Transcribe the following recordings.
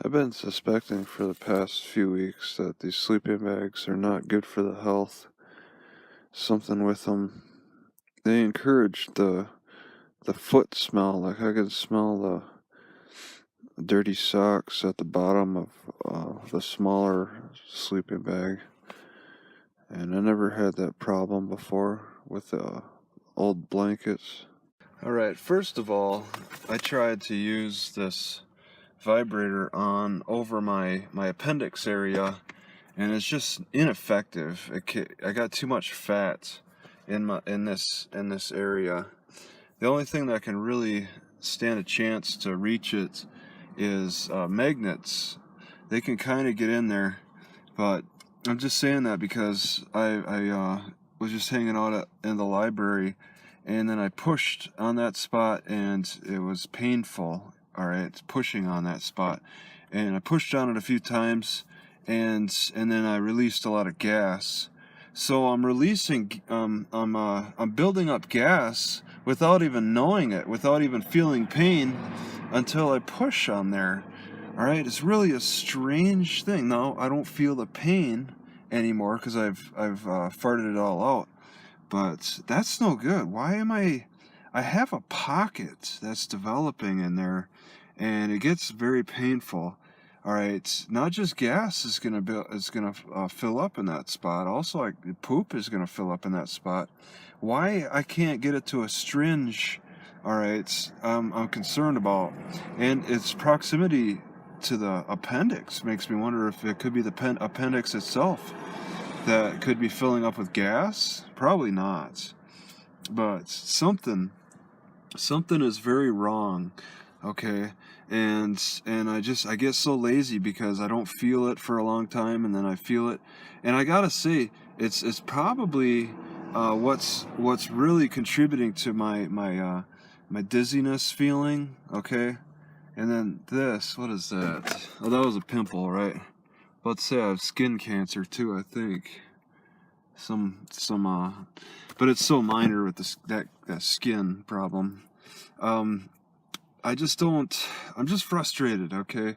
I've been suspecting for the past few weeks that these sleeping bags are not good for the health. Something with them. They encourage the foot smell. Like I could smell the dirty socks at the bottom of the smaller sleeping bag. And I never had that problem before with the old blankets. Alright, first of all, I tried to use this vibrator on over my appendix area, and it's just ineffective. I got too much fat in this area. The only thing that can really stand a chance to reach it is magnets. They can kind of get in there, but I'm just saying that because I was just hanging out in the library, and then I pushed on that spot, and it was painful. Alright, pushing on that spot, and I pushed on it a few times, and then I released a lot of gas. So I'm releasing, I'm building up gas without even knowing it, without even feeling pain, until I push on there. Alright, it's really a strange thing. Now I don't feel the pain anymore because I've farted it all out. But that's no good. Why am I have a pocket that's developing in there, and it gets very painful. Alright, not just gas is gonna fill up in that spot. Also, like, poop is gonna fill up in that spot. Why I can't get it to a stringe, alright, I'm concerned about. And its proximity to the appendix makes me wonder if it could be the appendix itself that could be filling up with gas. Probably not, but something is very wrong. Okay, and I get so lazy because I don't feel it for a long time, and then I feel it, and I gotta say it's probably what's really contributing to my dizziness feeling. Okay, and then this, what is that? Oh, that was a pimple, right? Let's say I have skin cancer too, I think. But it's so minor with that skin problem. I just don't. I'm just frustrated. Okay,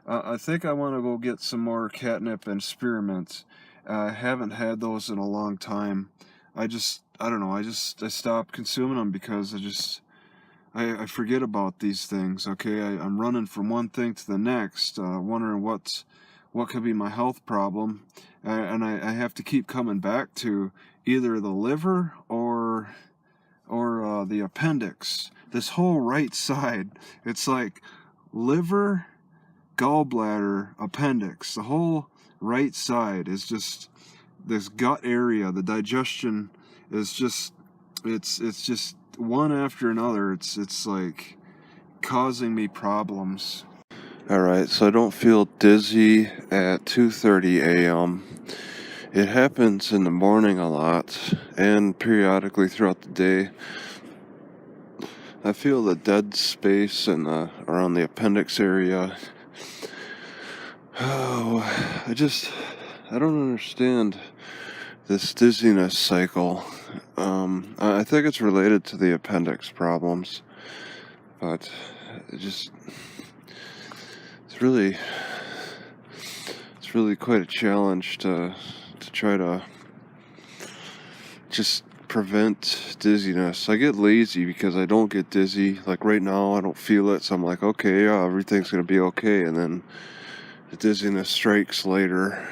I think I want to go get some more catnip and spearmint. I haven't had those in a long time. I don't know. I stopped consuming them because I forget about these things. Okay, I'm running from one thing to the next, wondering what could be my health problem, and I have to keep coming back to either the liver or the appendix. This whole right side, it's like liver, gallbladder, appendix. The whole right side is just this gut area. The digestion is just it's just one after another. It's like causing me problems. Alright, so I don't feel dizzy at 2:30 a.m. It happens in the morning a lot, and periodically throughout the day. I feel the dead space around the appendix area. Oh, I don't understand this dizziness cycle. I think it's related to the appendix problems, but it's really quite a challenge to try to just prevent dizziness. I get lazy because I don't get dizzy. Like right now, I don't feel it, so I'm like, okay, yeah, everything's gonna be okay, and then the dizziness strikes later.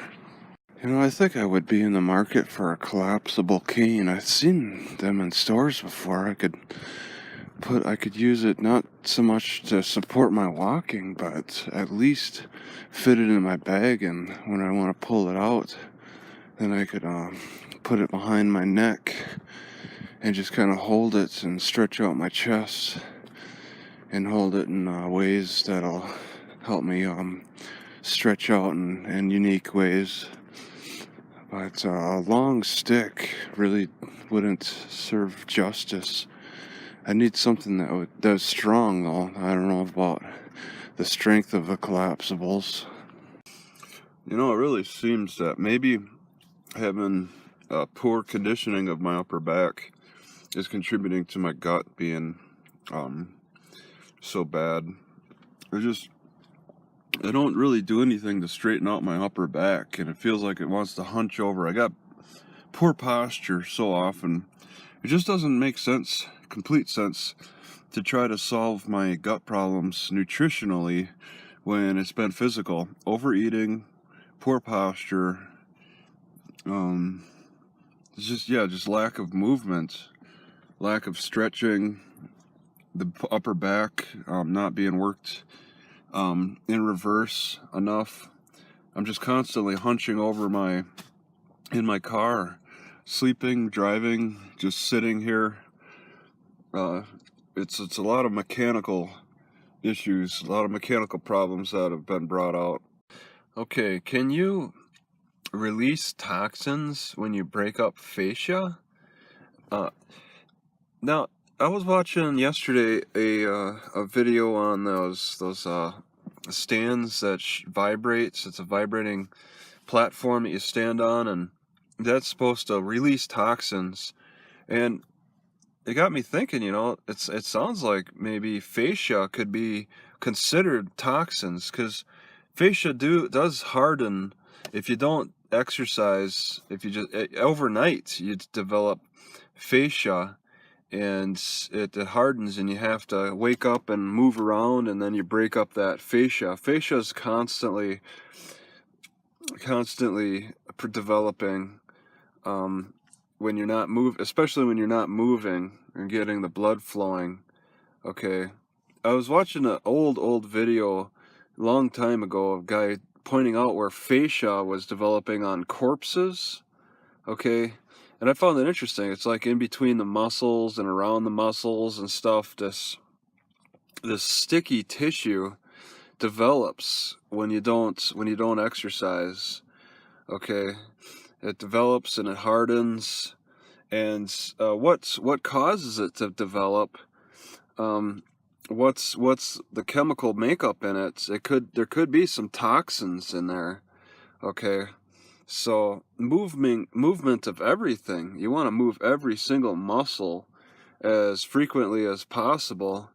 You know, I think I would be in the market for a collapsible cane. I've seen them in stores before. I could use it not so much to support my walking, but at least fit it in my bag, and when I want to pull it out, then I could put it behind my neck and just kind of hold it and stretch out my chest and hold it in ways that'll help me stretch out in unique ways. But a long stick really wouldn't serve justice. I need something that's strong, though. I don't know about the strength of the collapsibles. You know, it really seems that maybe having poor conditioning of my upper back is contributing to my gut being so bad. I don't really do anything to straighten out my upper back, and it feels like it wants to hunch over. I got poor posture so often. It just doesn't make sense, complete sense, to try to solve my gut problems nutritionally when it's been physical. Overeating, poor posture, just lack of movement, lack of stretching, the upper back not being worked in reverse enough. I'm just constantly hunching over in my car, sleeping, driving, just sitting here. It's a lot of mechanical issues, a lot of mechanical problems that have been brought out. Okay, can you release toxins when you break up fascia? Now, I was watching yesterday a video on those stands that vibrates. It's a vibrating platform that you stand on, and that's supposed to release toxins. And it got me thinking, it sounds like maybe fascia could be considered toxins, because fascia does harden if you don't exercise. If you just overnight, you develop fascia, and it hardens, and you have to wake up and move around, and then you break up that fascia. Fascia is constantly developing when you're not especially when you're not moving and getting the blood flowing. Okay, I was watching an old video a long time ago of a guy pointing out where fascia was developing on corpses. Okay, and I found that interesting. It's like in between the muscles and around the muscles and stuff. This sticky tissue develops when you don't exercise. Okay, it develops and it hardens, and what causes it to develop? What's the chemical makeup in it? There could be some toxins in there. Okay, so movement of everything. You want to move every single muscle as frequently as possible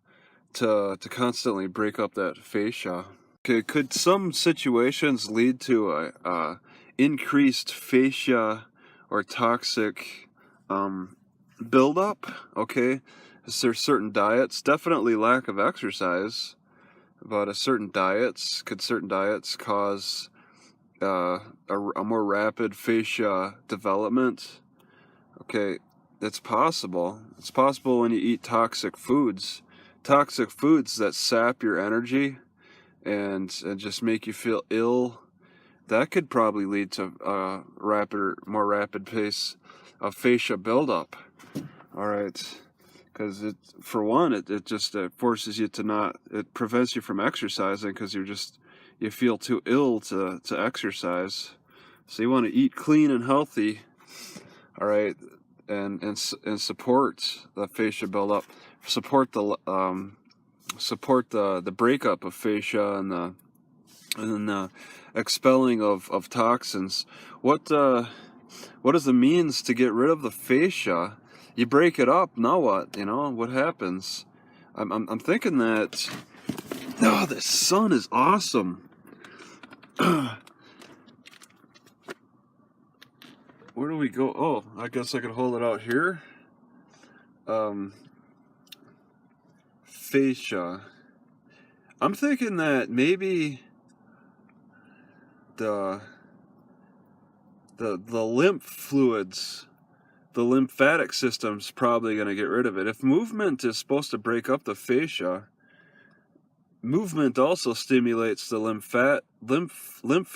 to constantly break up that fascia. Okay, could some situations lead to a increased fascia or toxic buildup? Okay, is there certain diets? Definitely lack of exercise, but certain diets cause a more rapid fascia development? Okay, it's possible. It's possible when you eat toxic foods that sap your energy and just make you feel ill. That could probably lead to more rapid pace of fascia buildup. All right, because it just forces you to not. It prevents you from exercising because you feel too ill to exercise. So you want to eat clean and healthy. All right, and support the fascia buildup. Support the breakup of fascia and the expelling of toxins. What is the means to get rid of the fascia? You break it up. Now what? What happens? I'm thinking that. Oh, the sun is awesome. Where do we go? Oh, I guess I could hold it out here. Fascia. I'm thinking that maybe the lymph fluids, the lymphatic system's probably going to get rid of it. If movement is supposed to break up the fascia, movement also stimulates the lymph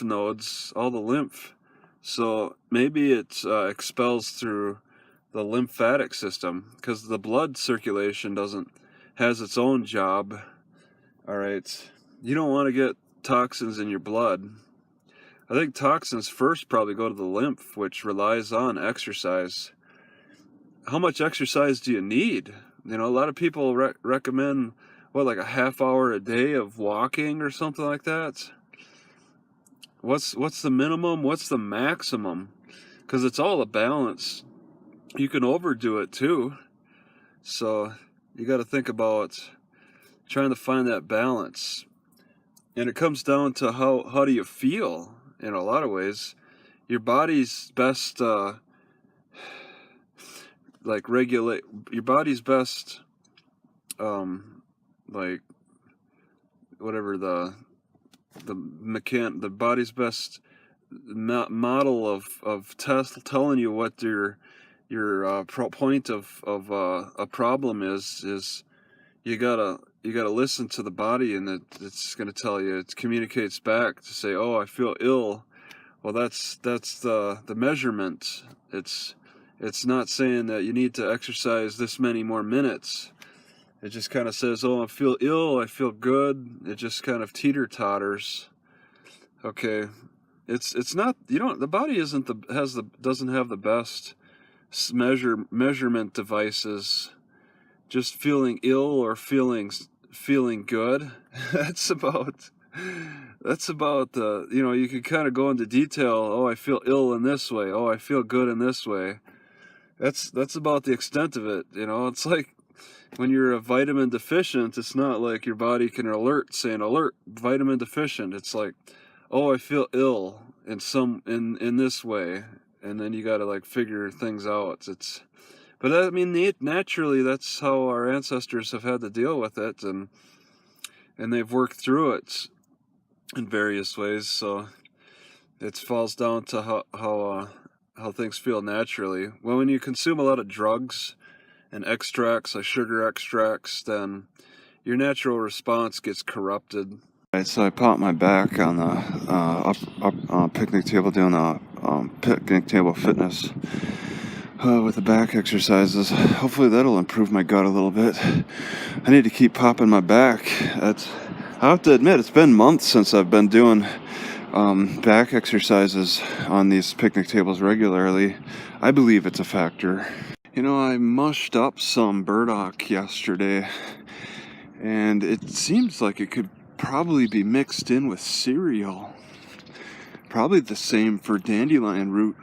nodes, all the lymph. So maybe it expels through the lymphatic system, because the blood circulation has its own job. All right, you don't want to get toxins in your blood. I think toxins first probably go to the lymph, which relies on exercise. How much exercise do you need? A lot of people recommend like a half hour a day of walking or something like that. What's the minimum? What's the maximum? Because it's all a balance. You can overdo it too. So you got to think about trying to find that balance. And it comes down to how do you feel in a lot of ways. Your body's best regulate your body's best like whatever the body's best model of telling you what your point of a problem is you gotta listen to the body, and it's gonna tell you. It communicates back to say, oh, I feel ill. Well, that's the measurement. It's not saying that you need to exercise this many more minutes. It just kind of says, oh, I feel ill, I feel good. It just kind of teeter-totters. Okay, it's not, the body doesn't have the best measurement devices. Just feeling ill or feeling good. that's about the, you can kind of go into detail. Oh, I feel ill in this way. Oh, I feel good in this way. That's about the extent of it. It's like when you're a vitamin deficient, it's not like your body can saying alert, vitamin deficient. It's like, oh, I feel ill in this way, and then you got to figure things out. But I mean, naturally, that's how our ancestors have had to deal with it, and they've worked through it in various ways. So it falls down to how things feel naturally. Well, when you consume a lot of drugs and extracts, like sugar extracts, then your natural response gets corrupted. Right, so I popped my back on the picnic table doing the picnic table fitness with the back exercises. Hopefully that'll improve my gut a little bit. I need to keep popping my back. I have to admit, it's been months since I've been doing back exercises on these picnic tables regularly. I believe it's a factor. I mushed up some burdock yesterday, and it seems like it could probably be mixed in with cereal. Probably the same for dandelion root.